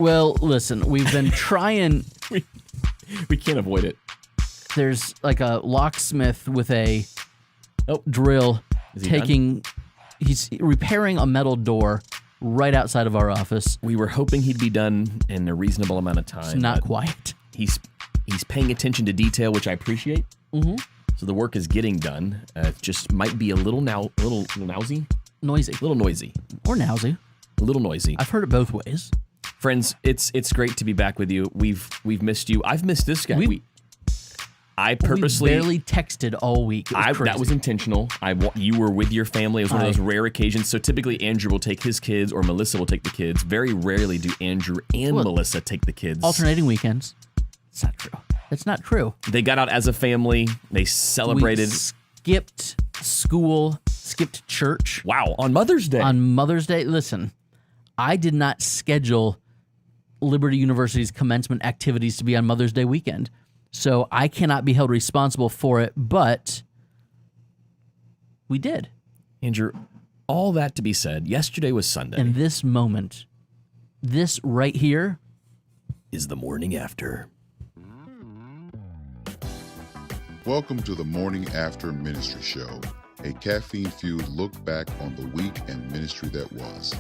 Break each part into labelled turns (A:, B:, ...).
A: Well, listen, we've been trying.
B: We can't avoid it.
A: There's like a locksmith with a drill he's repairing a metal door right outside of our office.
B: We were hoping he'd be done in a reasonable amount of time.
A: It's not quite.
B: He's paying attention to detail, which I appreciate.
A: Mm-hmm.
B: So the work is getting done. It just might be a little noisy.
A: Noisy.
B: A little noisy.
A: Or nousy.
B: A little noisy.
A: I've heard it both ways.
B: Friends, it's great to be back with you. We've missed you. I've missed this guy. I purposely
A: barely texted all week.
B: That was intentional. You were with your family. It was one of those rare occasions. So typically Andrew will take his kids or Melissa will take the kids. Very rarely do Andrew and Melissa take the kids.
A: Alternating weekends. It's not true. It's not true.
B: They got out as a family. They celebrated.
A: We skipped school, skipped church.
B: Wow, on Mother's Day.
A: On Mother's Day. Listen, I did not schedule Liberty University's commencement activities to be on Mother's Day weekend. So I cannot be held responsible for it, but we did.
B: Andrew, all that to be said, yesterday was Sunday.
A: And this moment, this right here,
B: is the morning after.
C: Welcome to the Morning After Ministry Show, a caffeine-fueled look back on the week and ministry that was.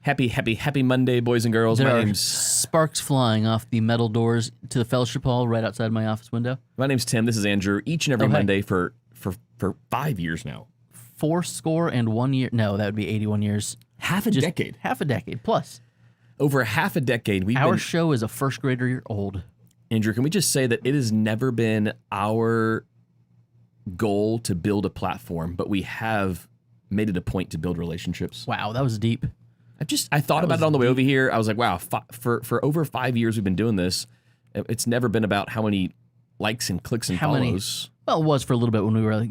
B: Happy Monday, boys and girls.
A: There
B: My
A: are
B: name's
A: sparks flying off the metal doors to the fellowship hall right outside my office window.
B: My name's Tim. This is Andrew. Each and every Monday for 5 years now.
A: 81 years. No, that would be 81 years.
B: Half a decade.
A: Half a decade plus.
B: Over half a decade.
A: Our show is a first grader year old.
B: Andrew, can we just say that it has never been our goal to build a platform, but we have made it a point to build relationships.
A: Wow, that was deep.
B: I thought about it on the way over here. I was like, wow, for over 5 years we've been doing this. It's never been about how many likes and clicks and follows.
A: Well, it was for a little bit when we were,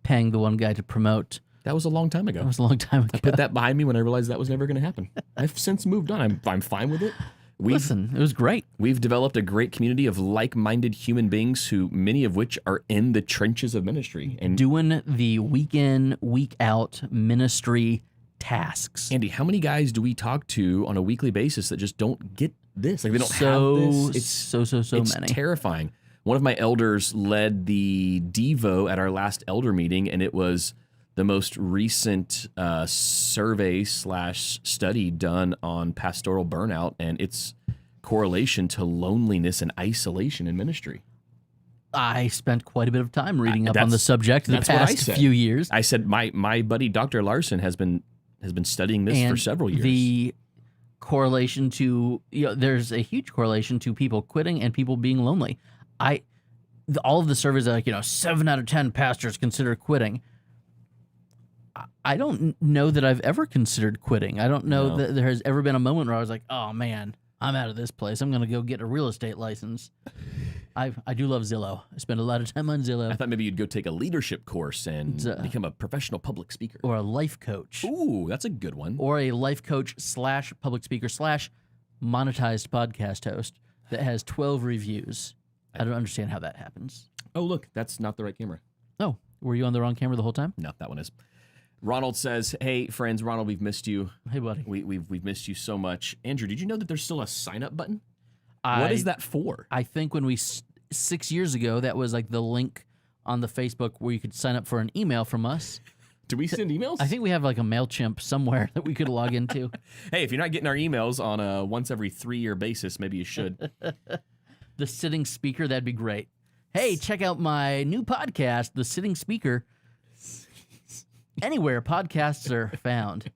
A: paying the one guy to promote.
B: That was a long time ago.
A: That was a long time ago.
B: I put that behind me when I realized that was never going to happen. I've since moved on. I'm fine with it.
A: Listen, it was great.
B: We've developed a great community of like-minded human beings who, many of which are in the trenches of ministry. And
A: doing the week in, week out ministry tasks.
B: Andy, how many guys do we talk to on a weekly basis that just don't get this? Like they don't have this.
A: It's
B: many. It's terrifying. One of my elders led the Devo at our last elder meeting, and it was the most recent survey/study done on pastoral burnout and its correlation to loneliness and isolation in ministry.
A: I spent quite a bit of time reading up on the subject in the past few years.
B: I said my buddy Dr. Larson has been studying this for several years.
A: The correlation to there's a huge correlation to people quitting and people being lonely. All of the surveys are like 7 out of 10 pastors consider quitting. I don't know that I've ever considered quitting. I don't know that there has ever been a moment where I was like, oh man, I'm out of this place. I'm going to go get a real estate license. I do love Zillow. I spend a lot of time on Zillow.
B: I thought maybe you'd go take a leadership course and become a professional public speaker.
A: Or a life coach.
B: Ooh, that's a good one.
A: Or a life coach / public speaker / monetized podcast host that has 12 reviews. I don't understand how that happens.
B: Oh, look, that's not the right camera.
A: Oh, were you on the wrong camera the whole time?
B: No, that one is. Ronald says, hey, friends, Ronald, we've missed you.
A: Hey, buddy.
B: We've missed you so much. Andrew, did you know that there's still a sign-up button? What is that for?
A: I think when 6 years ago, that was like the link on the Facebook where you could sign up for an email from us.
B: Do we send emails?
A: I think we have like a MailChimp somewhere that we could log into.
B: Hey, if you're not getting our emails on a once every 3-year basis, maybe you should.
A: The Sitting Speaker, that'd be great. Hey, check out my new podcast, The Sitting Speaker. Anywhere podcasts are found.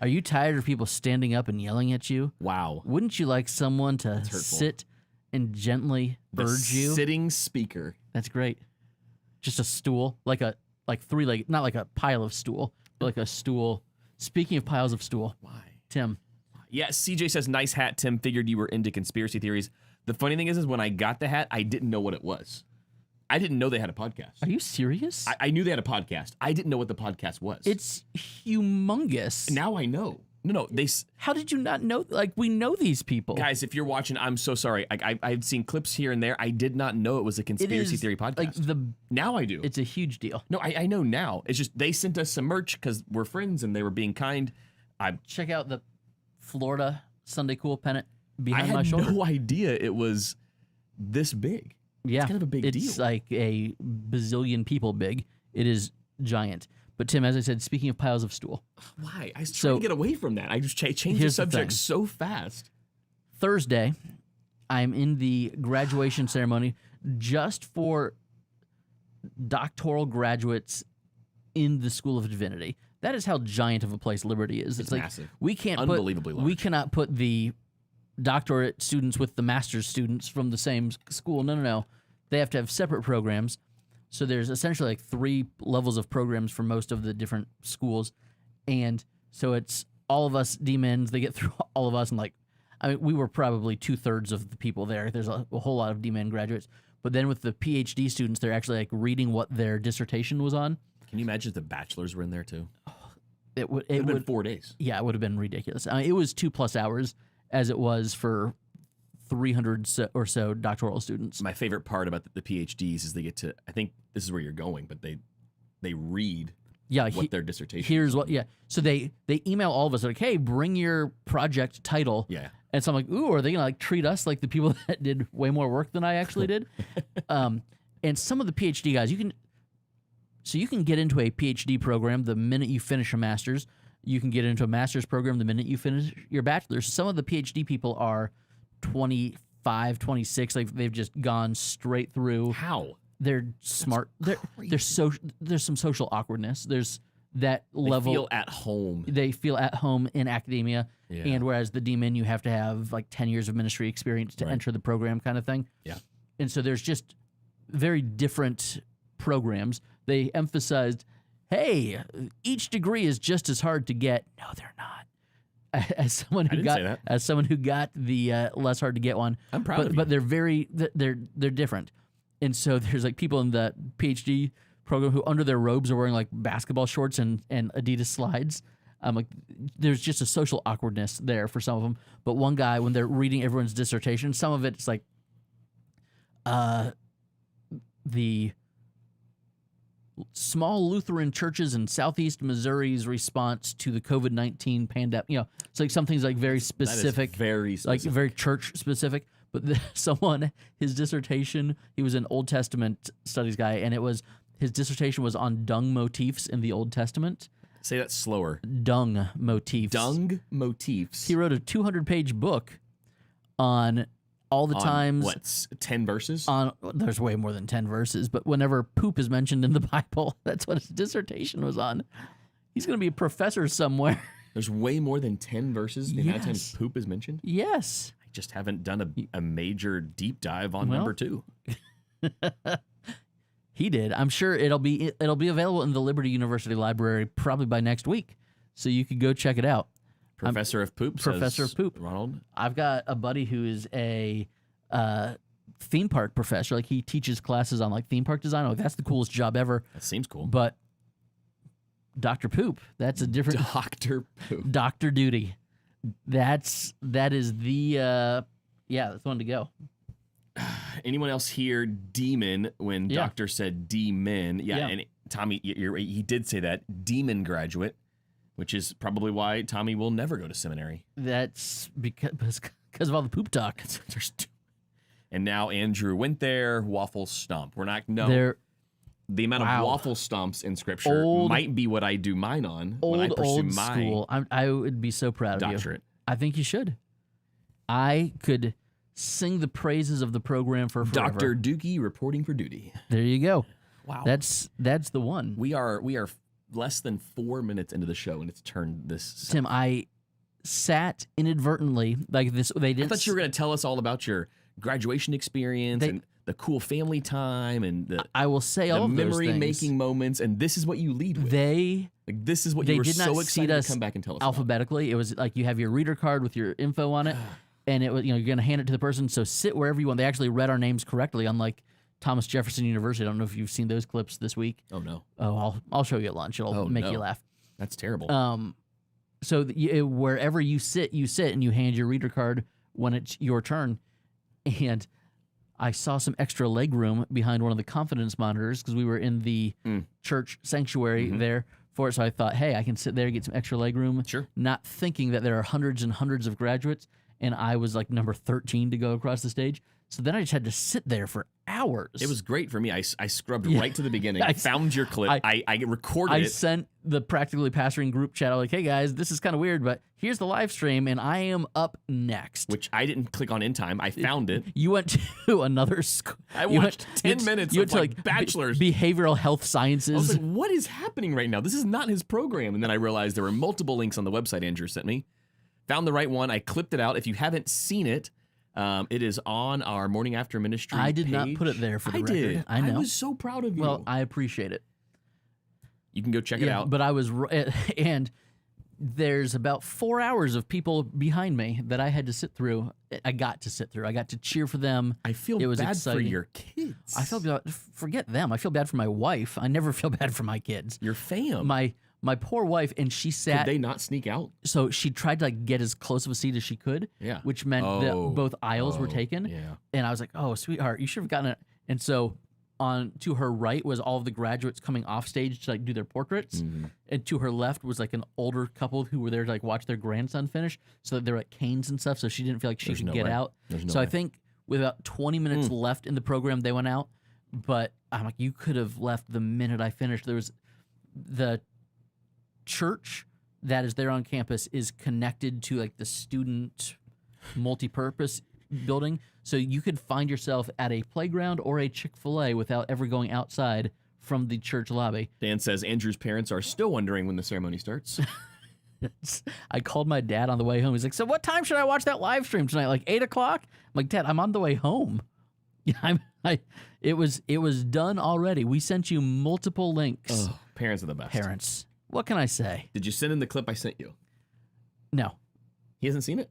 A: Are you tired of people standing up and yelling at you?
B: Wow.
A: Wouldn't you like someone to sit and gently urge you?
B: Sitting speaker.
A: That's great. Just a stool, like three-legged, not like a pile of stool, but like a stool. Speaking of piles of stool.
B: Why?
A: Tim.
B: Yeah, CJ says, nice hat, Tim. Figured you were into conspiracy theories. The funny thing is when I got the hat, I didn't know what it was. I didn't know they had a podcast.
A: Are you serious?
B: I knew they had a podcast. I didn't know what the podcast was.
A: It's humongous.
B: Now I know. No,
A: How did you not know? Like, we know these people.
B: guys, if you're watching, I'm so sorry. I've seen clips here and there. I did not know it was a conspiracy theory podcast.
A: Like
B: now I do.
A: It's a huge deal.
B: No, I know now. It's just they sent us some merch because we're friends and they were being kind.
A: Check out the Florida Sunday Cool pennant
B: I
A: behind my
B: had
A: shoulder.
B: no idea it was this big.
A: Yeah,
B: it's kind of a big deal.
A: It's like a bazillion people big. It is giant. But Tim, as I said, speaking of piles of stool,
B: Why? I was trying to get away from that. I just changed the subject so fast.
A: Thursday, I'm in the graduation ceremony just for doctoral graduates in the School of Divinity. That is how giant of a place Liberty is.
B: It's
A: like
B: massive.
A: We can't
B: Unbelievably large.
A: We cannot put the doctorate students with the master's students from the same school. No. They have to have separate programs. So there's essentially like 3 levels of programs for most of the different schools. And so it's all of us D-Mens. They get through all of us. And like, I mean, we were probably 2/3 of the people there. There's a whole lot of D-Men graduates. But then with the PhD students, they're actually like reading what their dissertation was on.
B: Can you imagine if the bachelors were in there too?
A: It would
B: been 4 days.
A: Yeah, it would have been ridiculous. I mean, it was 2+ hours as it was for 300 or so doctoral students.
B: My favorite part about the PhDs is they get to, I think this is where you're going, but they read what their dissertation
A: Here's what, So they email all of us like, hey, bring your project title.
B: Yeah.
A: And so I'm like, ooh, are they going to like treat us like the people that did way more work than I actually did? And some of the PhD guys, you can get into a PhD program the minute you finish a master's. You can get into a master's program the minute you finish your bachelor's. Some of the PhD people are 25, 26. Like they've just gone straight through.
B: How?
A: They're smart. There's some social awkwardness. There's that level.
B: They feel at home.
A: They feel at home in academia.
B: Yeah.
A: And whereas the D-Min, you have to have like 10 years of ministry experience to enter the program kind of thing.
B: Yeah.
A: And so there's just very different programs. They emphasized, hey, each degree is just as hard to get. No, they're not. As someone who got the less hard to get one,
B: I'm proud of you.
A: But they're different. And so there's like people in the PhD program who under their robes are wearing like basketball shorts and Adidas slides. Like there's just a social awkwardness there for some of them. But one guy, when they're reading everyone's dissertation, some of it's like the small Lutheran churches in southeast Missouri's response to the COVID-19 pandemic. You know, it's like some things like very specific,
B: very specific.
A: like very church specific. But his dissertation, he was an Old Testament studies guy, and his dissertation was on dung motifs in the Old Testament.
B: Say that slower.
A: Dung motifs.
B: Dung motifs.
A: He wrote a 200-page book on all the times.
B: What, 10 verses?
A: There's way more than 10 verses, but whenever poop is mentioned in the Bible, that's what his dissertation was on. He's going to be a professor somewhere.
B: There's way more than 10 verses the amount of times poop is mentioned?
A: Yes.
B: I just haven't done a major deep dive on number 2.
A: He did. I'm sure it'll be available in the Liberty University Library probably by next week, so you could go check it out.
B: Professor of Poop.
A: Professor of Poop.
B: Ronald.
A: I've got a buddy who is a theme park professor. Like he teaches classes on like theme park design. Like that's the coolest job ever.
B: That seems cool.
A: But Dr. Poop, that's a different
B: Dr. Poop.
A: Doctor duty. That is the that's the one to go.
B: Anyone else here demon when Doctor said demon? Yeah, and Tommy, he did say that demon graduate, which is probably why Tommy will never go to seminary.
A: That's because of all the poop talk.
B: And now Andrew went there. Waffle stomp. We're not the amount of waffle stomps in Scripture might be what I do mine on when I pursue my
A: school. I would be so proud of
B: doctorate.
A: You. I think you should. I could sing the praises of the program for forever.
B: Dr. Dookie reporting for duty.
A: There you go.
B: Wow.
A: That's the one.
B: We are less than 4 minutes into the show, and it's turned this.
A: Tim, I sat inadvertently like this. They didn't.
B: I thought you were going to tell us all about your graduation experience and the cool family time and
A: I will say all of those
B: memory making moments, and this is what you lead with.
A: This
B: is what you were so excited to come back and tell us
A: alphabetically.
B: About.
A: It was like you have your reader card with your info on it, and it was you're going to hand it to the person. So sit wherever you want. They actually read our names correctly, unlike Thomas Jefferson University. I don't know if you've seen those clips this week.
B: Oh no.
A: Oh, I'll show you at lunch. It'll make you laugh.
B: That's terrible.
A: So wherever you sit, and you hand your reader card when it's your turn. And I saw some extra leg room behind one of the confidence monitors because we were in the church sanctuary there for it. So I thought, hey, I can sit there and get some extra leg room.
B: Sure.
A: Not thinking that there are hundreds and hundreds of graduates, and I was like number 13 to go across the stage. So then I just had to sit there for hours.
B: It was great for me. I scrubbed right to the beginning. I found your clip. I recorded it.
A: I sent the Practically Pastoring group chat. Like, hey guys, this is kind of weird, but here's the live stream, and I am up next.
B: Which I didn't click on in time. I found it.
A: You went to another school.
B: I watched 10 minutes of like bachelor's.
A: Behavioral health sciences.
B: I was like, what is happening right now? This is not his program. And then I realized there were multiple links on the website Andrew sent me. Found the right one. I clipped it out. If you haven't seen it, it is on our Morning After Ministry
A: I did
B: page.
A: not put it there for the record.
B: Did.
A: I know.
B: I was so proud of you.
A: Well, I appreciate it.
B: You can go check it out.
A: But I was, and there's about 4 hours of people behind me that I had to sit through. I got to sit through. I got to cheer for them.
B: I feel
A: it was
B: bad
A: exciting.
B: for your kids.
A: I feel bad. Forget them. I feel bad for my wife. I never feel bad for my kids.
B: Your fam.
A: My poor wife, and she sat.
B: Did they not sneak out?
A: So she tried to like get as close of a seat as she could.
B: Yeah.
A: Which meant that both aisles were taken.
B: Yeah.
A: And I was like, oh, sweetheart, you should have gotten it. And so on to her right was all of the graduates coming off stage to like do their portraits. And to her left was like an older couple who were there to like watch their grandson finish. So they were at canes and stuff. So she didn't feel like she could get out. So I think with about 20 minutes left in the program, they went out. But I'm like, you could have left the minute I finished. There was the church that is there on campus is connected to like the student multi-purpose building, so you could find yourself at a playground or a Chick-fil-A without ever going outside from the church lobby.
B: Dan says Andrew's parents are still wondering when the ceremony starts.
A: I called my dad on the way home. He's like, so what time should I watch that live stream tonight? Like 8 o'clock? I'm like, Dad, I'm on the way home. It was done already. We sent you multiple links.
B: Oh, parents are the best.
A: Parents. What can I say?
B: Did you send in the clip I sent you?
A: No.
B: He hasn't seen it?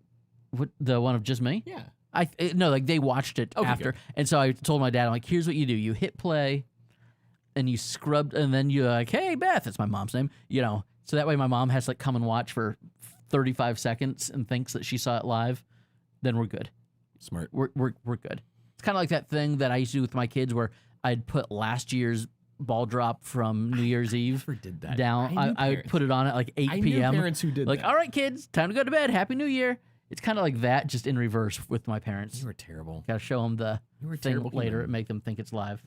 A: What, the one of just me?
B: Yeah.
A: No, like they watched it after.
B: Good.
A: And so I told my dad, I'm like, here's what you do. You hit play and you scrubbed, and then you're like, hey, Beth, that's my mom's name, so that way my mom has to like come and watch for 35 seconds and thinks that she saw it live. Then we're good.
B: Smart.
A: We're good. It's kind of like that thing that I used to do with my kids where I'd put last year's ball drop from New Year's Eve
B: never did that.
A: down. I would put it on at like 8 p.m.
B: Parents who did
A: like,
B: that.
A: all right, kids, time to go to bed. Happy New Year. It's kind of like that, just in reverse with my parents.
B: You were terrible.
A: Got to show them the thing later and make them think it's live.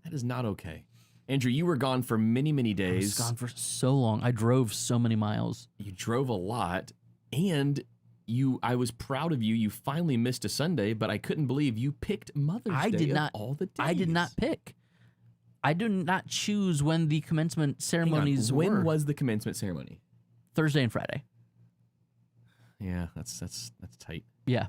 B: That is not okay. Andrew, you were gone for many, many days.
A: I was gone for so long. I drove so many miles.
B: You drove a lot, and I was proud of you. You finally missed a Sunday, but I couldn't believe you picked Mother's Day of all the days.
A: I did not pick. I did not choose when the commencement ceremonies were.
B: When was the commencement ceremony?
A: Thursday and Friday.
B: Yeah, that's tight.
A: Yeah.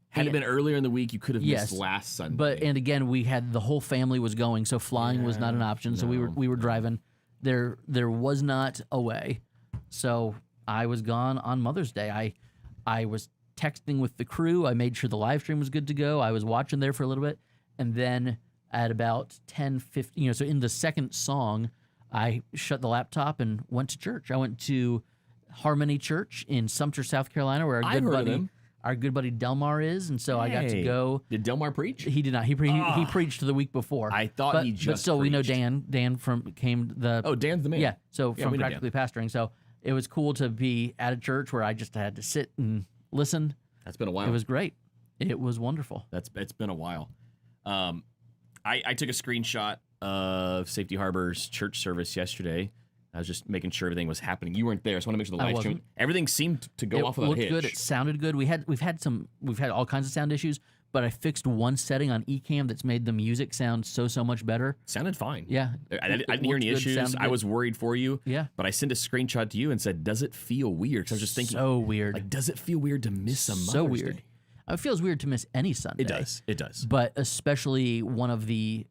B: Had it been earlier in the week, you could have missed last Sunday.
A: But and again, we had the whole family was going, so flying was not an option. So we were driving. There was not a way. So I was gone on Mother's Day. I was texting with the crew. I made sure the live stream was good to go. I was watching there for a little bit, and then at about 10:50, so in the second song, I shut the laptop and went to church. I went to Harmony Church in Sumter, South Carolina, where our good buddy Delmar is, and so I got to go.
B: Did Delmar preach?
A: He did not. He preached the week before.
B: I thought he just.
A: But still,
B: preached.
A: We know Dan. Dan came the.
B: Oh, Dan's the man.
A: Yeah. So from Practically Pastoring, so it was cool to be at a church where I just had to sit and listen.
B: That's been a while.
A: It was great. It was wonderful.
B: It's been a while. I took a screenshot of Safety Harbor's church service yesterday. I was just making sure everything was happening. You weren't there, so I want to make sure the live stream. Everything seemed to go off without a hitch.
A: It looked good. It sounded good. We've had all kinds of sound issues, but I fixed one setting on Ecamm that's made the music sound so much better.
B: Sounded fine.
A: Yeah,
B: I didn't hear any issues. I was worried for you.
A: Yeah,
B: but I sent a screenshot to you and said, "Does it feel weird?" Because I was just thinking,
A: so weird.
B: Like, does it feel weird to miss a Mother's
A: so weird.
B: Day?
A: It feels weird to miss any Sunday.
B: It does.
A: But especially one of the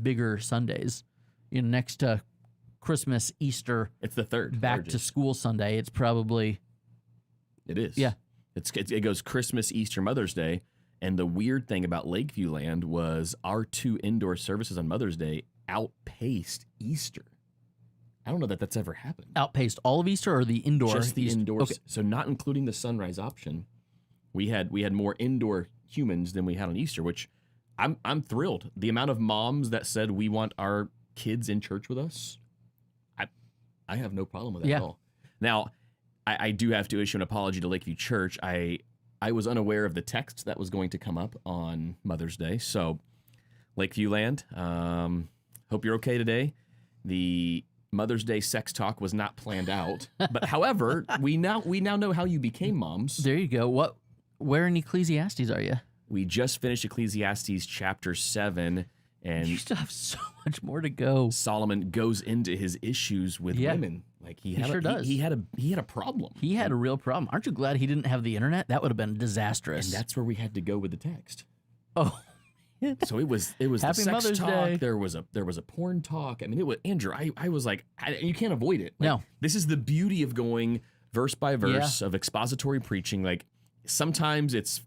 A: bigger Sundays, next to Christmas, Easter.
B: It's the third.
A: Back to school Sunday. It's probably.
B: It is.
A: Yeah.
B: It goes Christmas, Easter, Mother's Day. And the weird thing about Lakeview Land was our 2 indoor services on Mother's Day outpaced Easter. I don't know that that's ever happened.
A: Outpaced all of Easter or the indoor?
B: Just the
A: Easter?
B: indoors.
A: Okay.
B: So not including the sunrise option. We had more indoor humans than we had on Easter, which I'm thrilled. The amount of moms that said we want our kids in church with us, I have no problem with that at all. Now, I do have to issue an apology to Lakeview Church. I was unaware of the text that was going to come up on Mother's Day. So, Lakeview Land, hope you're okay today. The Mother's Day sex talk was not planned out, but however, we now know how you became moms.
A: There you go. Where in Ecclesiastes are you?
B: We just finished Ecclesiastes chapter 7, and
A: You still have so much more to go.
B: Solomon goes into his issues with women. Like he
A: sure does.
B: He had a problem.
A: He had a real problem. Aren't you glad he didn't have the internet? That would have been disastrous.
B: And that's where we had to go with the text.
A: Oh.
B: So it was
A: Happy
B: the sex
A: Mother's
B: talk.
A: Day.
B: There was a porn talk. I mean, it was Andrew. I was like, you can't avoid it. Like,
A: No.
B: This is the beauty of going verse by verse of expository preaching. Like sometimes it's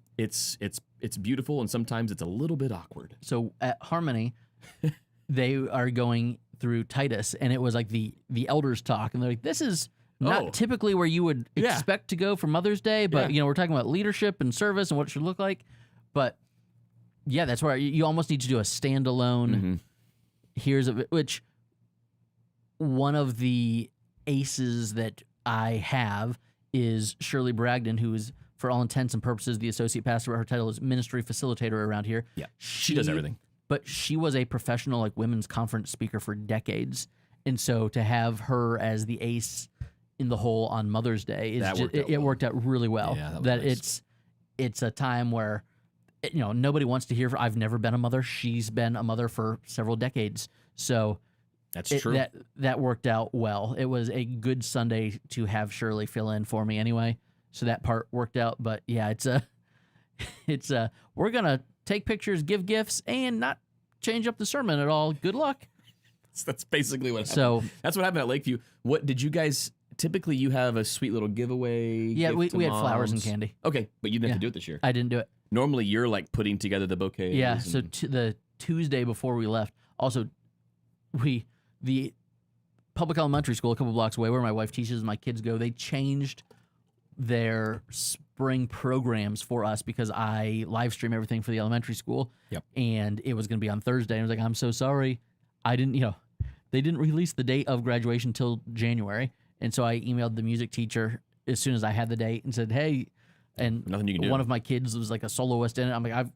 B: beautiful and sometimes it's a little bit awkward.
A: So at Harmony, they are going through Titus, and it was like the elders talk, and they're like, this is not typically where you would expect to go for Mother's Day, but we're talking about leadership and service and what it should look like. But yeah, that's where you almost need to do a standalone. Here's which one of the aces that I have is Shirley Bragdon, who is, for all intents and purposes, the associate pastor. Her title is ministry facilitator around here.
B: Yeah, she does everything.
A: But she was a professional like women's conference speaker for decades, and so to have her as the ace in the hole on Mother's Day it worked out really well.
B: Yeah, that was nice.
A: It's a time where nobody wants to hear. I've never been a mother. She's been a mother for several decades, so
B: that's true.
A: That worked out well. It was a good Sunday to have Shirley fill in for me anyway, so that part worked out. But yeah, we're gonna take pictures, give gifts, and not change up the sermon at all. Good luck.
B: That's basically what happened. So that's what happened at Lakeview. What did you guys? Typically, you have a sweet little giveaway.
A: Yeah, we had flowers and candy.
B: Okay, but you didn't have to do it this year.
A: I didn't do it.
B: Normally, you're like putting together the bouquets.
A: Yeah. So the Tuesday before we left, also the public elementary school a couple blocks away where my wife teaches and my kids go, they changed their spring programs for us because I live stream everything for the elementary school.
B: Yep.
A: And it was going to be on Thursday. And I was like, I'm so sorry. I didn't, they didn't release the date of graduation till January. And so I emailed the music teacher as soon as I had the date and said, hey, and
B: nothing you can do.
A: One of my kids was like a soloist in it. I'm like,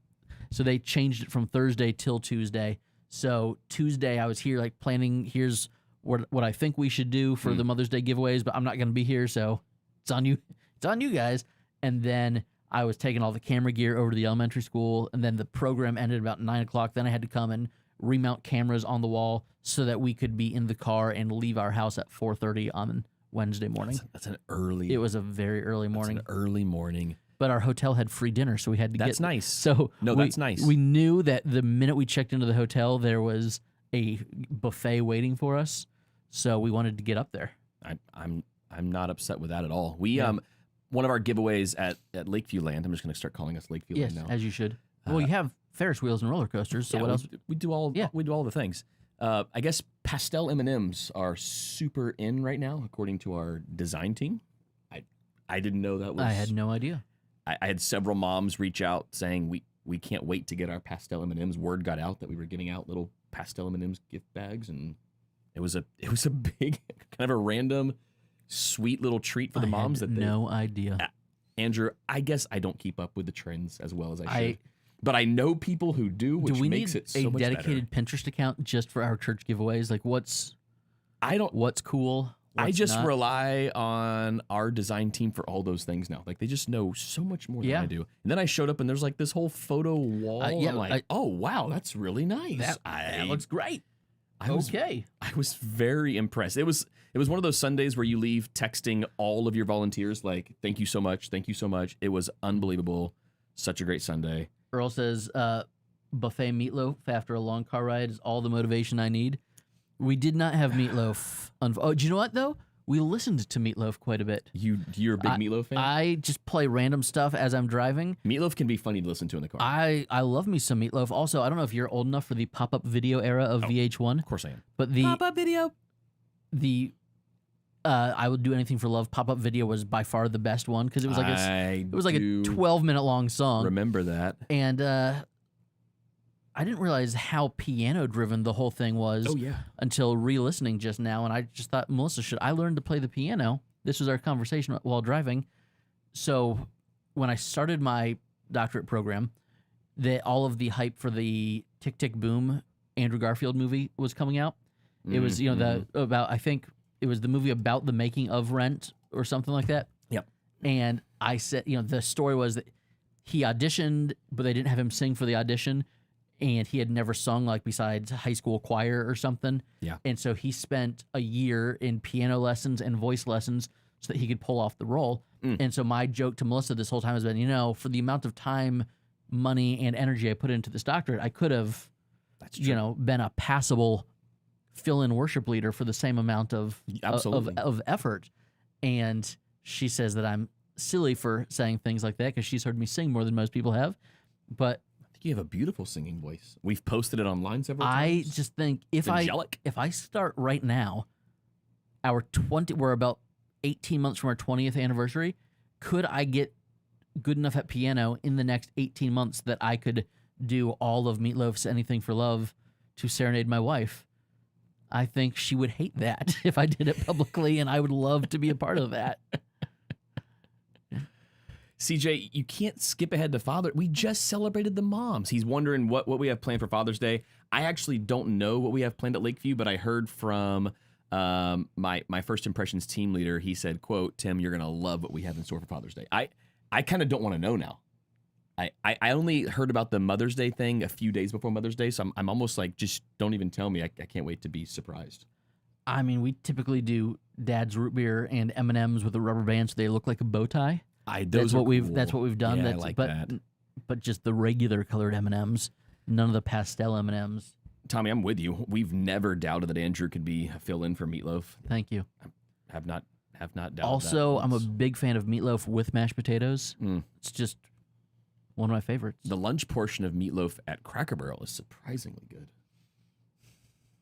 A: so they changed it from Thursday till Tuesday. So Tuesday I was here like planning, here's what I think we should do for the Mother's Day giveaways, but I'm not going to be here. So it's on you. It's on you guys. And then I was taking all the camera gear over to the elementary school, and then the program ended about 9 o'clock. Then I had to come and remount cameras on the wall so that we could be in the car and leave our house at 4:30 on Wednesday morning.
B: That's an early.
A: It was a very early morning.
B: That's an early morning.
A: But our hotel had free dinner, so we had to
B: That's
A: get...
B: nice.
A: So
B: that's nice.
A: We knew that the minute we checked into the hotel, there was a buffet waiting for us, so we wanted to get up there.
B: I'm not upset with that at all. We one of our giveaways at Lakeview Land. I'm just going to start calling us Lakeview Land now.
A: Yes, as you should. Well, you have Ferris wheels and roller coasters. So what else?
B: We do all. Yeah. We do all the things. I guess pastel M&Ms are super in right now, according to our design team. I didn't know that was.
A: I had no idea.
B: I had several moms reach out saying we can't wait to get our pastel M&Ms. Word got out that we were giving out little pastel M&Ms gift bags, and it was a big kind of a random sweet little treat for the moms.
A: No idea.
B: Andrew, I guess I don't keep up with the trends as well as I should. But I know people who do, which makes it so much better.
A: Do we need a dedicated Pinterest account just for our church giveaways? Like what's cool?
B: I just rely on our design team for all those things now. Like they just know so much more than I do. And then I showed up and there's like this whole photo wall. I'm like, oh wow, that's really nice.
A: That looks great.
B: I was very impressed. It was one of those Sundays where you leave texting all of your volunteers like, thank you so much. Thank you so much. It was unbelievable. Such a great Sunday.
A: Earl says, buffet meatloaf after a long car ride is all the motivation I need. We did not have meatloaf. Do you know what, though? We listened to Meatloaf quite a bit.
B: You're a big Meatloaf fan?
A: I just play random stuff as I'm driving.
B: Meatloaf can be funny to listen to in the car.
A: I love me some Meatloaf. Also, I don't know if you're old enough for the pop-up video era of VH1.
B: Of course I am.
A: But the
B: pop-up video.
A: I Would Do Anything for Love pop-up video was by far the best one because it was like a 12-minute long song.
B: Remember that?
A: And I didn't realize how piano-driven the whole thing was.
B: Oh yeah.
A: Until re-listening just now, and I just thought, Melissa, should I learn to play the piano? This was our conversation while driving. So when I started my doctorate program, all of the hype for the Tick Tick Boom Andrew Garfield movie was coming out. It was I think it was the movie about the making of Rent or something like that.
B: Yep.
A: And I said, the story was that he auditioned, but they didn't have him sing for the audition, and he had never sung like besides high school choir or something.
B: Yeah.
A: And so he spent a year in piano lessons and voice lessons so that he could pull off the role. And so my joke to Melissa this whole time has been, for the amount of time, money, and energy I put into this doctorate, I could have, been a passable fill-in worship leader for the same amount of effort. And she says that I'm silly for saying things like that because she's heard me sing more than most people have. But
B: I think you have a beautiful singing voice. We've posted it online several times.
A: I just think if I start right now, we're about 18 months from our 20th anniversary. Could I get good enough at piano in the next 18 months that I could do all of Meatloaf's Anything for Love to serenade my wife? I think she would hate that if I did it publicly, and I would love to be a part of that.
B: CJ, you can't skip ahead to Father. We just celebrated the moms. He's wondering what we have planned for Father's Day. I actually don't know what we have planned at Lakeview, but I heard from my First Impressions team leader. He said, quote, Tim, you're going to love what we have in store for Father's Day. I kind of don't want to know now. I only heard about the Mother's Day thing a few days before Mother's Day, so I'm almost like, just don't even tell me. I can't wait to be surprised.
A: I mean, we typically do Dad's root beer and M&Ms with a rubber band so they look like a bow tie. That's what we've done.
B: Yeah, I like that.
A: But just the regular colored M&Ms, none of the pastel M&Ms.
B: Tommy, I'm with you. We've never doubted that Andrew could be a fill-in for Meatloaf.
A: Thank you.
B: Have not doubted
A: Also,
B: that
A: I'm a big fan of meatloaf with mashed potatoes. It's just one of my favorites.
B: The lunch portion of Meatloaf at Cracker Barrel is surprisingly good.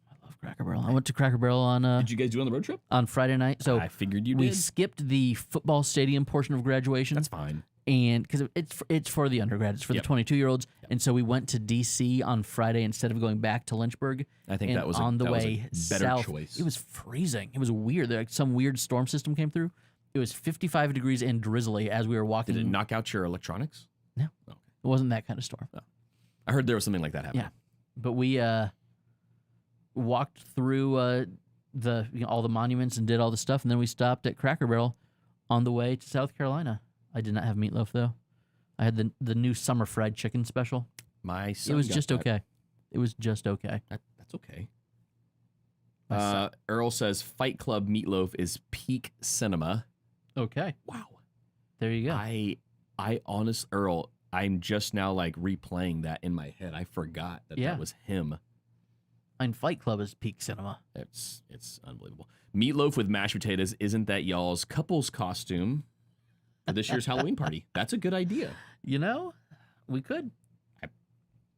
A: I love Cracker Barrel. I went to Cracker Barrel on...
B: Did you guys do it on the road trip?
A: On Friday night. So
B: I figured you did.
A: We skipped the football stadium portion of graduation.
B: That's fine.
A: And because it's for the undergrad, it's for the 22-year-olds. Yep. And so we went to D.C. on Friday instead of going back to Lynchburg.
B: I think that was
A: on the
B: way
A: was
B: a better
A: south.
B: Choice.
A: It was freezing. It was weird. Like some weird storm system came through. It was 55 degrees and drizzly as we were walking.
B: Did it knock out your electronics?
A: No. Okay. It wasn't that kind of storm.
B: Oh. I heard there was something like that happening.
A: Yeah. But we walked through all the monuments and did all the stuff, and then we stopped at Cracker Barrel on the way to South Carolina. I did not have meatloaf, though. I had the new summer fried chicken special.
B: My son
A: It was
B: got
A: just
B: that.
A: okay. It was just okay.
B: That's okay. Earl says Fight Club Meatloaf is peak cinema.
A: Okay.
B: Wow.
A: There you go.
B: I honest Earl, I'm just now like replaying that in my head. I forgot that was him.
A: And Fight Club is peak cinema.
B: It's unbelievable. Meatloaf with mashed potatoes, isn't that y'all's couple's costume for this year's Halloween party? That's a good idea.
A: We could.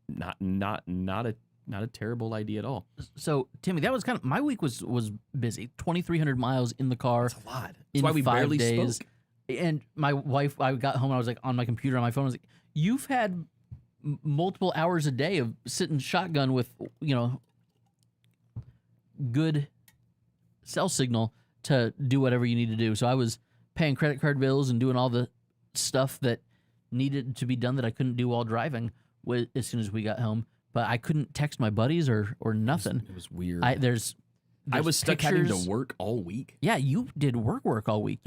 B: Not a terrible idea at all.
A: So, Timmy, that was kind of my week was busy. 2,300 miles in the car.
B: That's a lot. That's
A: in
B: why we
A: 5
B: barely
A: days.
B: spoke.
A: And my wife, I got home, I was like on my computer on my phone. I was like, "You've had multiple hours a day of sitting shotgun with good cell signal to do whatever you need to do." So I was paying credit card bills and doing all the stuff that needed to be done that I couldn't do while driving as soon as we got home. But I couldn't text my buddies or nothing.
B: It was weird.
A: I
B: was stuck having to work all week.
A: Yeah, you did work all week.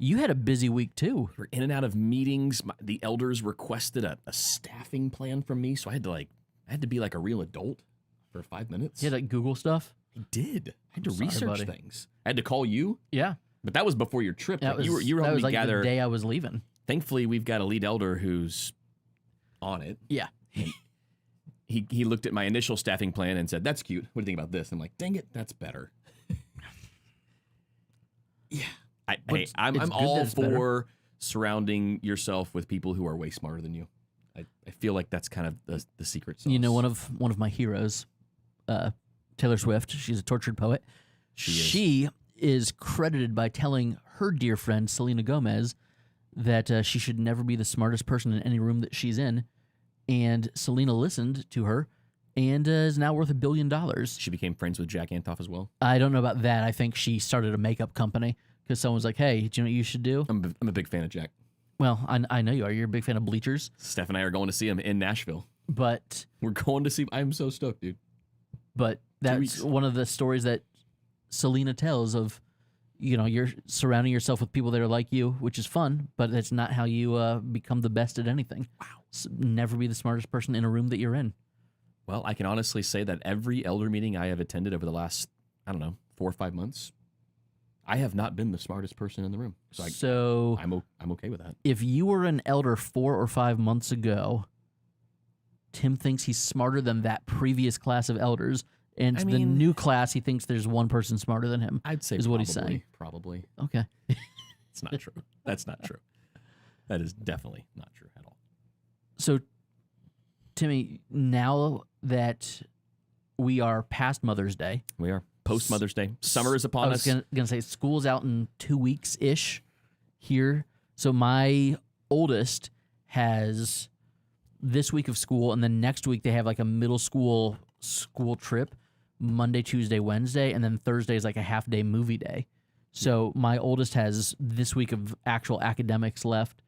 A: You had a busy week too.
B: We were in and out of meetings. The elders requested a staffing plan from me, so I had to be like a real adult for 5 minutes.
A: You had to Google stuff.
B: I did. I had to
A: Sorry,
B: research
A: buddy.
B: things. I had to call you.
A: Yeah,
B: but that was before your trip.
A: that
B: you were
A: that
B: helping
A: was
B: me
A: like
B: gather.
A: the day I was leaving.
B: Thankfully, we've got a lead elder who's on it.
A: Yeah.
B: He looked at my initial staffing plan and said, "That's cute. What do you think about this?" I'm like, "Dang it, that's better." Yeah. I'm all for surrounding yourself with people who are way smarter than you. I feel like that's kind of the secret sauce.
A: One of my heroes, Taylor Swift. She's a tortured poet. She is credited by telling her dear friend, Selena Gomez, that she should never be the smartest person in any room that she's in. And Selena listened to her and is now worth $1 billion.
B: She became friends with Jack Antoff as well.
A: I don't know about that. I think she started a makeup company because someone was like, hey, do you know what you should do?
B: I'm a big fan of Jack.
A: Well, I know you are. You're a big fan of Bleachers.
B: Steph and I are going to see him in Nashville.
A: But
B: we're going to see. I'm so stoked, dude.
A: But that's one of the stories that Selena tells of, you're surrounding yourself with people that are like you, which is fun, but that's not how you become the best at anything.
B: Wow.
A: So never be the smartest person in a room that you're in.
B: Well, I can honestly say that every elder meeting I have attended over the last, 4 or 5 months, I have not been the smartest person in the room. So I'm okay with that.
A: If you were an elder 4 or 5 months ago, Tim thinks he's smarter than that previous class of elders. And the new class, he thinks there's one person smarter than him.
B: I'd say
A: is
B: probably,
A: what he's saying.
B: Probably.
A: Okay.
B: It's not true. That's not true. That is definitely not true at all.
A: So, Timmy, now that we are past Mother's Day.
B: We are. Post Mother's Day. Summer is upon us.
A: I was going to say school's out in 2 weeks-ish here. So my oldest has this week of school, and then next week they have like a middle school trip, Monday, Tuesday, Wednesday, and then Thursday is like a half-day movie day. So my oldest has this week of actual academics left.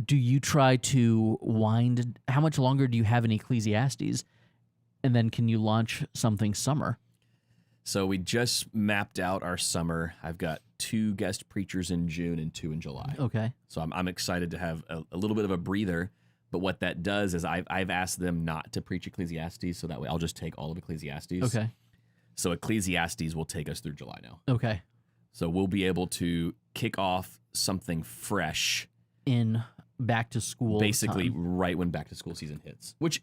A: Do you try to wind? How much longer do you have in Ecclesiastes? And then can you launch something summer?
B: So we just mapped out our summer. I've got 2 guest preachers in June and 2 in July.
A: Okay.
B: So I'm excited to have a little bit of a breather. But what that does is I've asked them not to preach Ecclesiastes, so that way I'll just take all of Ecclesiastes.
A: Okay.
B: So Ecclesiastes will take us through July now.
A: Okay.
B: So we'll be able to kick off something fresh
A: in back to school.
B: Basically
A: time.
B: Right when back to school season hits. Which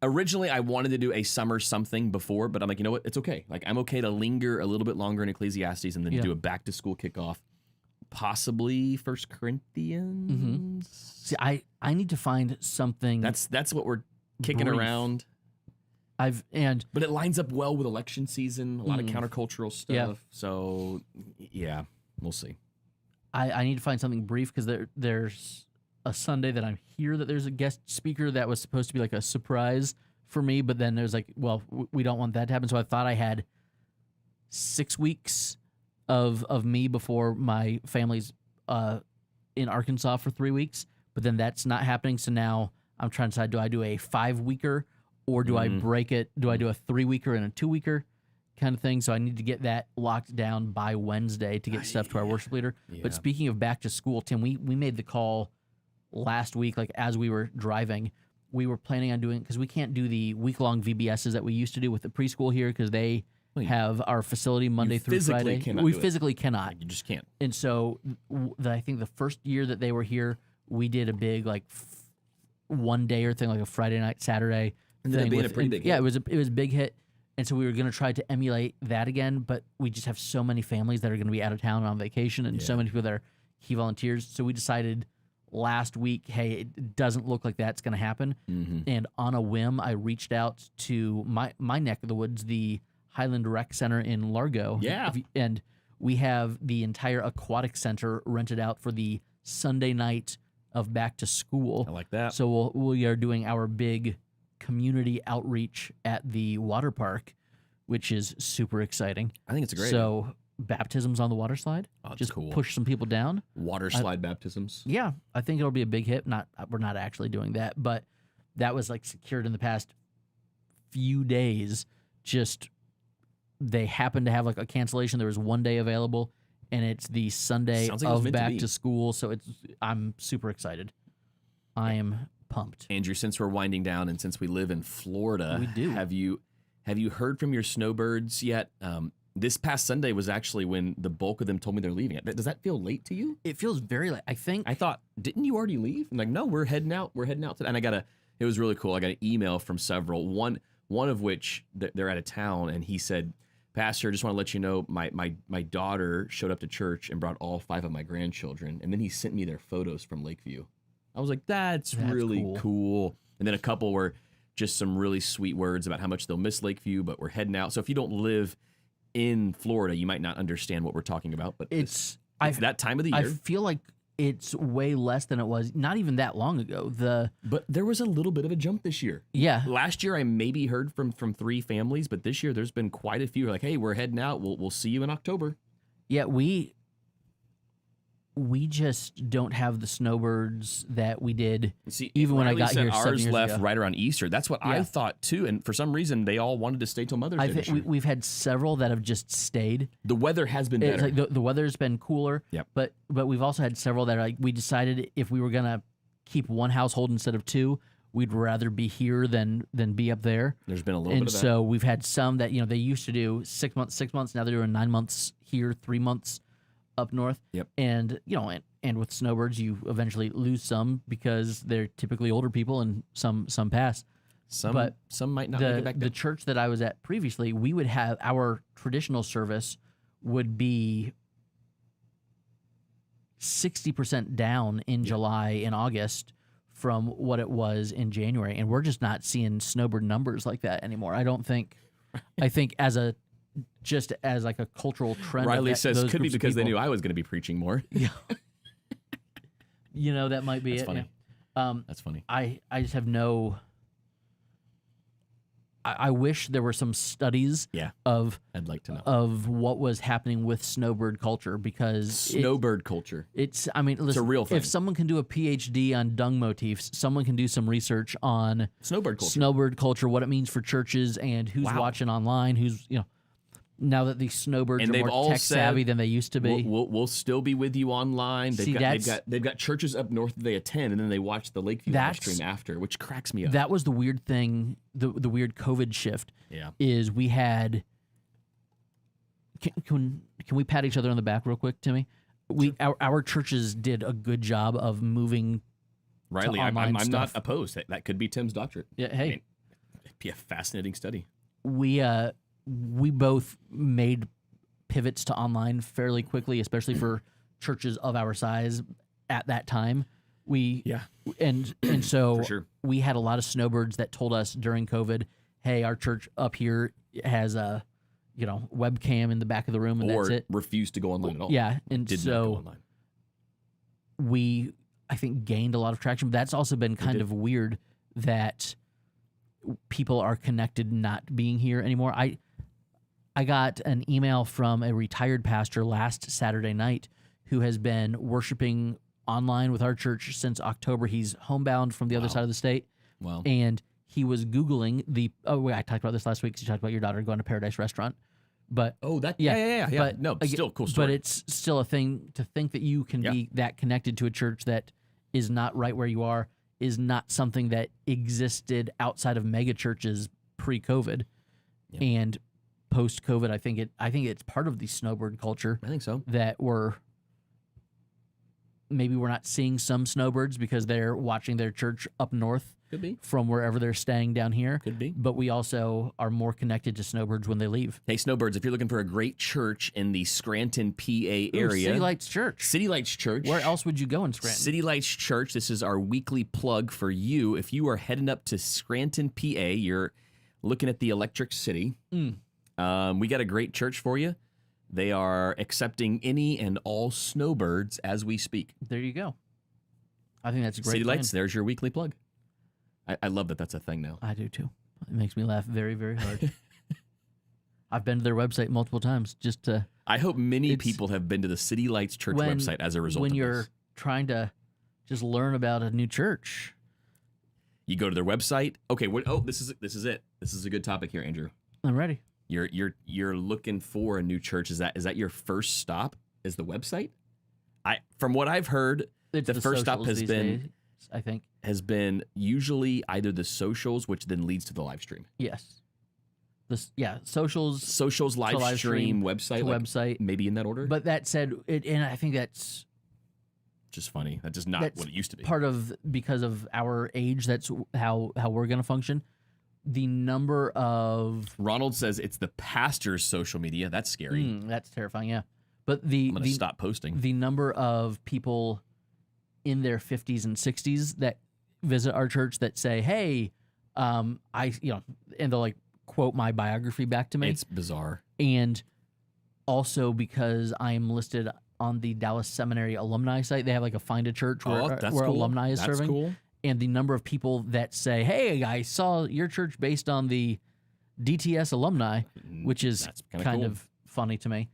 B: originally I wanted to do a summer something before, but I'm like, you know what? It's okay. Like I'm okay to linger a little bit longer in Ecclesiastes and then do a back to school kickoff. Possibly 1 Corinthians.
A: Mm-hmm. See, I need to find something.
B: That's what we're kicking around.
A: But
B: it lines up well with election season. A lot of countercultural stuff.
A: Yeah.
B: So yeah, we'll see.
A: I need to find something brief because there's a Sunday that I'm here that there's a guest speaker that was supposed to be like a surprise for me, but then there's like, well, we don't want that to happen. So I thought I had 6 weeks of me before my family's in Arkansas for 3 weeks, but then that's not happening. So now I'm trying to decide, do I do a 5-weeker or do I break it? Do I do a 3-weeker and a 2-weeker kind of thing? So I need to get that locked down by Wednesday to get stuff to our worship leader. Yeah. But speaking of back to school, Tim, we made the call last week, like as we were driving, we were planning on doing, because we can't do the week-long VBSs that we used to do with the preschool here because they have our facility Monday through Friday. We physically cannot.
B: You just can't.
A: And so I think the first year that they were here, we did a big like 1 day or thing, like a Friday night, Saturday.
B: And then being a pretty big hit.
A: Yeah, it was a big hit. And so we were going to try to emulate that again, but we just have so many families that are going to be out of town on vacation and so many people that are key volunteers. So we decided last week, hey, it doesn't look like that's going to happen. Mm-hmm. And on a whim, I reached out to my neck of the woods, the Highland Rec Center in Largo.
B: Yeah.
A: And we have the entire aquatic center rented out for the Sunday night of back to school.
B: I like that.
A: So we are doing our big community outreach at the water park, which is super exciting.
B: I think it's a great
A: So baptisms on the water slide.
B: Oh, that's
A: just
B: cool.
A: Push some people down.
B: Water slide baptisms.
A: Yeah, I think it'll be a big hit. We're not actually doing that, but that was like secured in the past few days. Just they happened to have like a cancellation. There was 1 day available, and it's the Sunday of back to school. So I'm super excited. I am pumped.
B: Andrew, since we're winding down and since we live in Florida,
A: we do.
B: Have you heard from your snowbirds yet? This past Sunday was actually when the bulk of them told me they're leaving. Does that feel late to you?
A: It feels very late. I thought,
B: didn't you already leave? I'm like, no, we're heading out. We're heading out today. And it was really cool. I got an email from several. One of which they're out of town, and he said, Pastor, I just want to let you know my daughter showed up to church and brought all 5 of my grandchildren, and then he sent me their photos from Lakeview. I was like, that's really cool. And then a couple were just some really sweet words about how much they'll miss Lakeview, but we're heading out. So if you don't live in Florida, you might not understand what we're talking about, but it's that time of the
A: I
B: year.
A: feel like it's way less than it was not even that long ago.
B: But there was a little bit of a jump this year.
A: Yeah.
B: Last year I maybe heard from 3 families, but this year there's been quite a few. Like, hey, we're heading out. We'll see you in October.
A: Yeah, we just don't have the snowbirds that we did.
B: See,
A: even when I
B: Riley
A: got
B: said
A: here 7
B: ours
A: years
B: left
A: ago.
B: right around Easter. That's what I thought too. And for some reason, they all wanted to stay till Mother's Day.
A: I think we've had several that have just stayed.
B: The weather has been
A: It's
B: better.
A: like the weather's been cooler.
B: Yep.
A: But we've also had several that are like we decided if we were gonna keep one household instead of two, we'd rather be here than be up there.
B: There's been a little
A: And
B: bit of that.
A: so we've had some that they used to do 6 months. Now they're doing 9 months here, 3 months up north.
B: Yep.
A: And and with snowbirds, you eventually lose some because they're typically older people, and some pass.
B: Some might not make it back
A: The
B: down.
A: church that I was at previously, we would have our traditional service would be 60% down in July and August from what it was in January, and we're just not seeing snowbird numbers like that anymore. I don't think. I think as a cultural trend.
B: Riley says
A: those
B: could be
A: groups of
B: because they
A: people-
B: knew I was going to be preaching more.
A: That might be
B: That's
A: it.
B: funny.
A: Yeah.
B: That's funny.
A: I just have no. I wish there were some studies
B: Yeah,
A: of
B: I'd like to know.
A: of what was happening with snowbird culture because
B: Snowbird culture.
A: it's. I mean, listen,
B: a real thing.
A: If someone can do a PhD on dung motifs, someone can do some research on
B: Snowbird culture.
A: snowbird culture, what it means for churches, and who's
B: Wow.
A: watching online, who's now that these snowbirds
B: And
A: are
B: they've
A: more
B: all
A: tech
B: said,
A: savvy than they used to be.
B: We'll still be with you online.
A: See,
B: They've got churches up north that they attend, and then they watch the Lakeview live stream after, which cracks me up.
A: That was the weird thing, the weird COVID shift.
B: Yeah.
A: Is we had. Can we pat each other on the back real quick, Timmy? Our churches did a good job of moving.
B: Riley, I'm
A: online
B: not
A: stuff.
B: opposed. That could be Tim's doctorate.
A: Yeah, hey.
B: I mean, it'd be a fascinating study.
A: We both made pivots to online fairly quickly, especially for churches of our size at that time. And so
B: For sure.
A: we had a lot of snowbirds that told us during COVID, "Hey, our church up here has a webcam in the back of the room, and
B: Or
A: that's it."
B: refused to go online at all.
A: Yeah, and
B: Did not go
A: so
B: online.
A: we, I think, gained a lot of traction. But that's also been kind of weird that people are connected not being here anymore. I got an email from a retired pastor last Saturday night who has been worshiping online with our church since October. He's homebound from the other side of the state.
B: Wow.
A: And he was Googling I talked about this last week because you talked about your daughter going to Paradise Restaurant. But
B: yeah.
A: But
B: No, still a cool story.
A: But it's still a thing to think that you can be that connected to a church that is not right where you are, is not something that existed outside of mega churches pre-COVID.
B: Yeah.
A: And post-COVID, I think it's part of the snowbird culture
B: I think so.
A: that maybe we're not seeing some snowbirds because they're watching their church up north
B: Could be.
A: from wherever they're staying down here.
B: Could be.
A: But we also are more connected to snowbirds when they leave.
B: Hey, Snowbirds, if you're looking for a great church in the Scranton, PA area.
A: City Lights Church.
B: City Lights Church.
A: Where else would you go in Scranton?
B: City Lights Church. This is our weekly plug for you. If you are heading up to Scranton, PA, you're looking at the Electric City. We got a great church for you. They are accepting any and all snowbirds as we speak.
A: There you go. I think that's a great
B: City
A: plan.
B: Lights, there's your weekly plug. I love that that's a thing now.
A: I do too. It makes me laugh very, very hard. I've been to their website multiple times just to.
B: I hope many people have been to the City Lights Church website as a result
A: when
B: of
A: you're
B: this.
A: trying to just learn about a new church.
B: You go to their website. Okay, this is it. This is a good topic here, Andrew.
A: I'm ready.
B: You're looking for a new church. Is that your first stop? Is the website? From what I've heard,
A: It's
B: the first stop
A: socials
B: has
A: these
B: been
A: days, I think.
B: has been usually either the socials, which then leads to the live stream.
A: Yes. Socials
B: Live stream website,
A: website.
B: maybe in that order.
A: But that said, and I think that's
B: just funny. That's just not what it used to be.
A: part of because of our age. That's how we're going to function. The number of
B: Ronald says it's the pastor's social media. That's scary.
A: that's terrifying. Yeah, but
B: I'm going to stop posting.
A: The number of people in their 50s and 60s that visit our church that say, "Hey, and they'll like quote my biography back to me."
B: It's bizarre.
A: And also because I am listed on the Dallas Seminary alumni site. They have like a Find a Church where
B: cool.
A: alumni is
B: That's
A: serving.
B: cool.
A: And the number of people that say, "Hey, I saw your church based on the DTS alumni," which is kind of funny to me.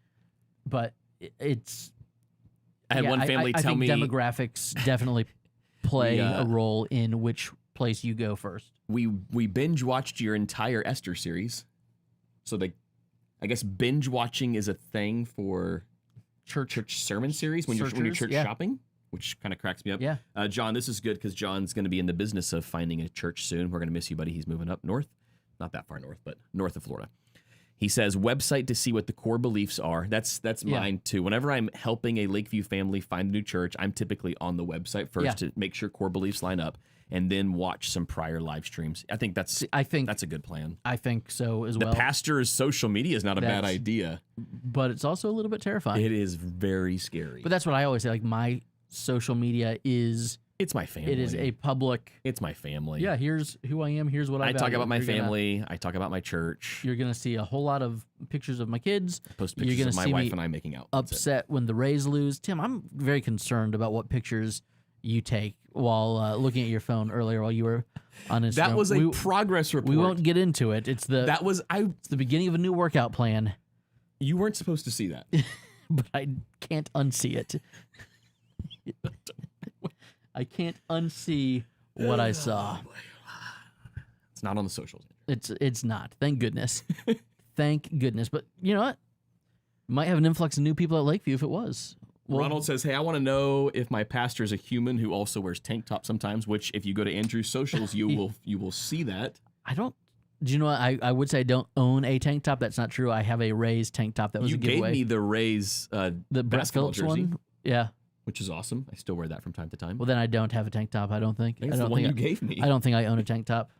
A: But it's.
B: I had one family
A: I
B: tell
A: think
B: me
A: demographics definitely play a role in which place you go first.
B: We binge watched your entire Esther series, so I guess binge watching is a thing for church sermon series when you're church shopping, which kind of cracks me up.
A: Yeah,
B: John, this is good because John's going to be in the business of finding a church soon. We're going to miss you, buddy. He's moving up north, not that far north, but north of Florida. He says, website to see what the core beliefs are. That's mine too. Whenever I'm helping a Lakeview family find a new church, I'm typically on the website first to make sure core beliefs line up, and then watch some prior live streams. I think that's a good plan.
A: I think so as well.
B: The pastor's social media is not a bad idea.
A: But it's also a little bit terrifying.
B: It is very scary.
A: But that's what I always say. Like, my social media is...
B: It's my family.
A: It is a public...
B: It's my family.
A: Yeah, here's who I am. Here's what I value.
B: talk about my family. I talk about my church.
A: You're going to see a whole lot of pictures of my kids.
B: Post pictures of my wife and I making out.
A: Upset when the Rays lose. Tim, I'm very concerned about what pictures you take while looking at your phone earlier while you were on Instagram.
B: That was a progress report.
A: We won't get into it. It's the beginning of a new workout plan.
B: You weren't supposed to see that.
A: But I can't unsee it. I can't unsee what I saw.
B: It's not on the socials.
A: It's not. Thank goodness. Thank goodness. But you know what? Might have an influx of new people at Lakeview if it was. Well,
B: Ronald says, "Hey, I want to know if my pastor is a human who also wears tank tops sometimes." Which, if you go to Andrew's socials, you will see that.
A: I don't. Do you know what? I would say I don't own a tank top. That's not true. I have a Rays tank top that was a giveaway.
B: You gave me the Rays
A: the Brett Phillips
B: jersey,
A: one. Yeah.
B: Which is awesome. I still wear that from time to time.
A: Well, then I don't have a tank top. I don't think.
B: It's the one you gave me.
A: I don't think I own a tank top.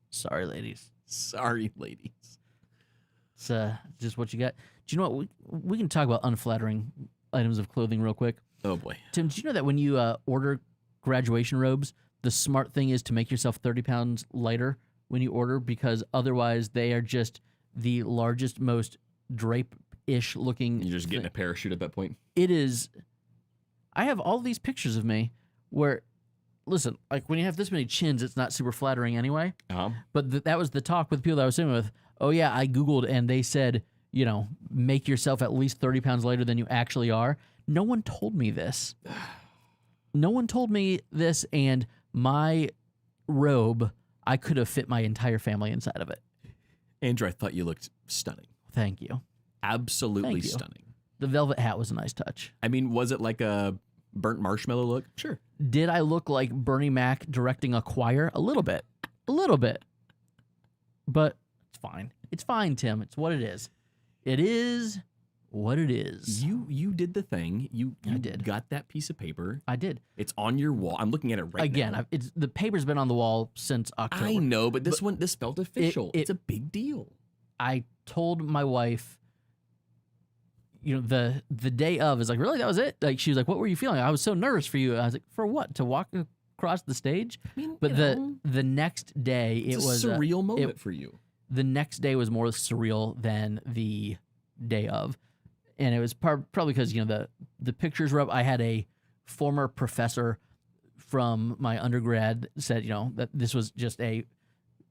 A: Sorry, ladies.
B: Sorry, ladies.
A: It's just what you got. Do you know what? We can talk about unflattering items of clothing real quick.
B: Oh, boy.
A: Tim, did you know that when you order graduation robes, the smart thing is to make yourself 30 pounds lighter when you order, because otherwise they are just the largest, most drape-ish looking
B: You're just getting a parachute at that point?
A: It is... I have all these pictures of me where, listen, like when you have this many chins, it's not super flattering anyway. But that was the talk with the people that I was sitting with. Oh, yeah, I Googled and they said, you know, make yourself at least 30 pounds lighter than you actually are. No one told me this. No one told me this, and my robe, I could have fit my entire family inside of it.
B: Andrew, I thought you looked stunning.
A: Thank you.
B: Absolutely
A: Thank you.
B: Stunning.
A: The velvet hat was a nice touch.
B: I mean, was it like a burnt marshmallow look? Sure.
A: Did I look like Bernie Mac directing a choir? A little bit. A little bit. But it's fine. It's fine, Tim. It's what it is. It is what it is.
B: You did the thing. You
A: did.
B: Got that piece of paper.
A: I did.
B: It's on your wall. I'm looking at it right now.
A: Again, the paper's been on the wall since October.
B: I know, but this felt official. It's a big deal.
A: I told my wife, you know, the day of is like, really, that was it? Like, she was like, what were you feeling? I was so nervous for you. I was like, for what? To walk across the stage?
B: I mean,
A: but the next day, it was
B: a surreal moment for you.
A: The next day was more surreal than the day of. And it was probably because, you know, the pictures were up. I had a former professor from my undergrad said, you know, that this was just a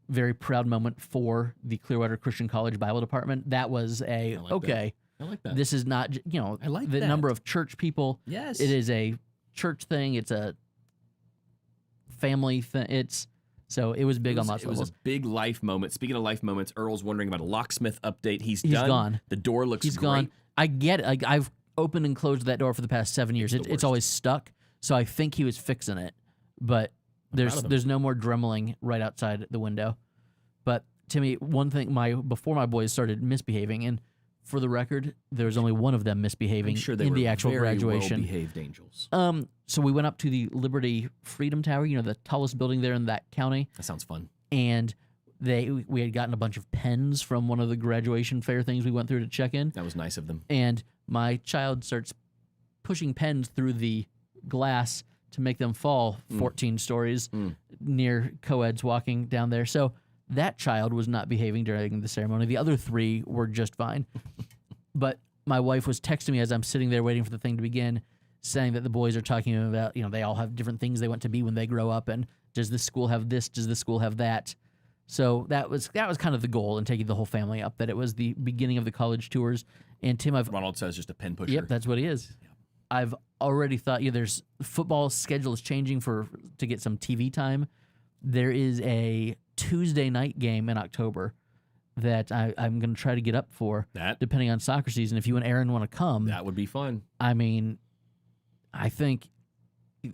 A: very proud moment for the Clearwater Christian College Bible Department. That was I like that. This is not, you know,
B: I like
A: the
B: that.
A: number of church people.
B: Yes.
A: It is a church thing. It's a family thing. So it was big on lots of levels.
B: It was a big life moment. Speaking of life moments, Earl's wondering about a locksmith update. He's
A: done.
B: Gone. The door looks
A: He's
B: great.
A: Gone. I get it. Like, I've opened and closed that door for the past 7 years. It's always stuck. So I think he was fixing it. But there's no more dremeling right outside the window. But Timmy, one thing, before my boys started misbehaving, and for the record, there was only one of them misbehaving in the actual graduation.
B: Well-behaved angels.
A: So we went up to the Liberty Freedom Tower, you know, the tallest building there in that county.
B: That sounds fun.
A: And we had gotten a bunch of pens from one of the graduation fair things we went through to check in.
B: That was nice of them.
A: And my child starts pushing pens through the glass to make them fall 14 stories near co-eds walking down there. So that child was not behaving during the ceremony. The other three were just fine. But my wife was texting me as I'm sitting there waiting for the thing to begin, saying that the boys are talking about, they all have different things they want to be when they grow up, and does this school have this? Does this school have that? So that was kind of the goal in taking the whole family up, that it was the beginning of the college tours. And Tim,
B: Ronald says just a pen pusher.
A: Yep, that's what he is. Yep. I've already thought, there's football schedule is changing to get some TV time. There is a Tuesday night game in October that I'm going to try to get up for, depending on soccer season. If you and Aaron want to come,
B: that would be fun.
A: I mean, I think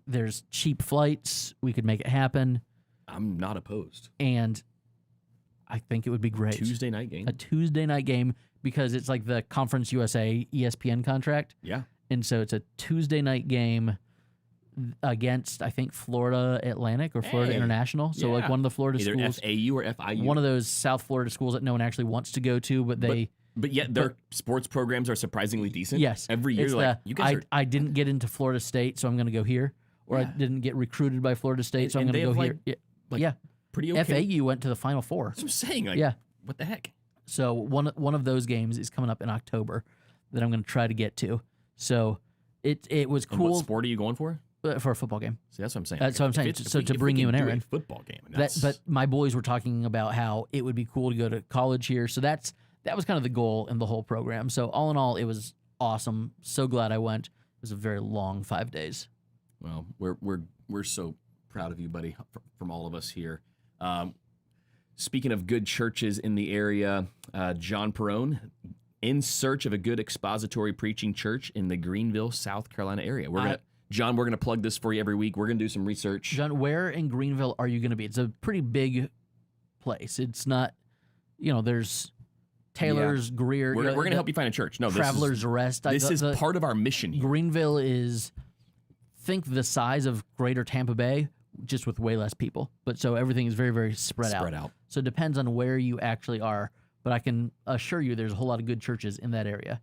A: there's cheap flights. We could make it happen.
B: I'm not opposed.
A: And I think it would be great.
B: Tuesday night game?
A: A Tuesday night game, because it's like the Conference USA ESPN contract.
B: Yeah.
A: And so it's a Tuesday night game against, I think, Florida Atlantic or Florida International. So like one of the Florida
B: Either
A: schools.
B: FAU or FIU.
A: One of those South Florida schools that no one actually wants to go to, but they...
B: But yet their sports programs are surprisingly decent.
A: Yes.
B: Every year,
A: you guys I didn't get into Florida State, so I'm going to go here. Or I didn't get recruited by Florida State, so I'm going to go here. Yeah.
B: Pretty okay.
A: FAU went to the Final Four.
B: That's what I'm saying. What the heck?
A: So one of those games is coming up in October that I'm going to try to get to. So it was cool.
B: And what sport are you going for?
A: For a football game.
B: See, that's what I'm saying.
A: That's what I'm saying. So to bring you and Aaron.
B: Football game.
A: But my boys were talking about how it would be cool to go to college here. So that was kind of the goal in the whole program. So all in all, it was awesome. So glad I went. It was a very long 5 days.
B: Well, we're so proud of you, buddy, from all of us here. Speaking of good churches in the area, John Perone, in search of a good expository preaching church in the Greenville, South Carolina area. John, we're gonna plug this for you every week. We're gonna do some research.
A: John, where in Greenville are you gonna be? It's a pretty big place. It's not, there's Taylor's, Greer.
B: We're going to help you find a church. No,
A: Travelers Rest.
B: This is part of our mission here.
A: Greenville is, think the size of Greater Tampa Bay, just with way less people. But so everything is very, very spread out. So it depends on where you actually are. But I can assure you there's a whole lot of good churches in that area.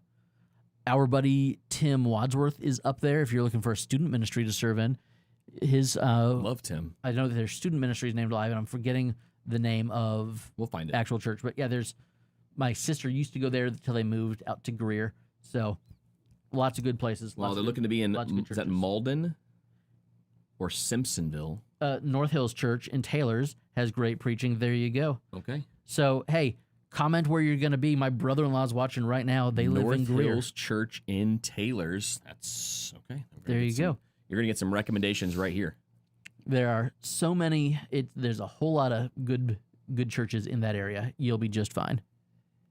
A: Our buddy Tim Wadsworth is up there if you're looking for a student ministry to serve in.
B: Love Tim.
A: I know that their student ministry is named live, and I'm forgetting the name of
B: we'll find it.
A: Actual church. But yeah, my sister used to go there until they moved out to Greer. So lots of good places.
B: Well, they're looking to be in, is that Malden or Simpsonville?
A: North Hills Church in Taylor's has great preaching. There you go.
B: Okay.
A: So, hey, comment where you're going to be. My brother-in-law's watching right now. They live in Greer.
B: North Hills Church in Taylor's. That's okay.
A: There you go.
B: You're going to get some recommendations right here.
A: There are so many. There's a whole lot of good churches in that area. You'll be just fine.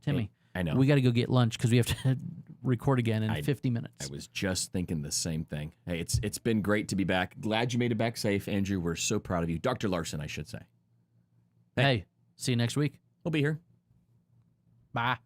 A: Timmy,
B: hey, I know.
A: We got to go get lunch because we have to record again in 50 minutes.
B: I was just thinking the same thing. Hey, it's been great to be back. Glad you made it back safe, Andrew. We're so proud of you. Dr. Larson, I should say.
A: Hey, see you next week.
B: We'll be here.
A: Bye.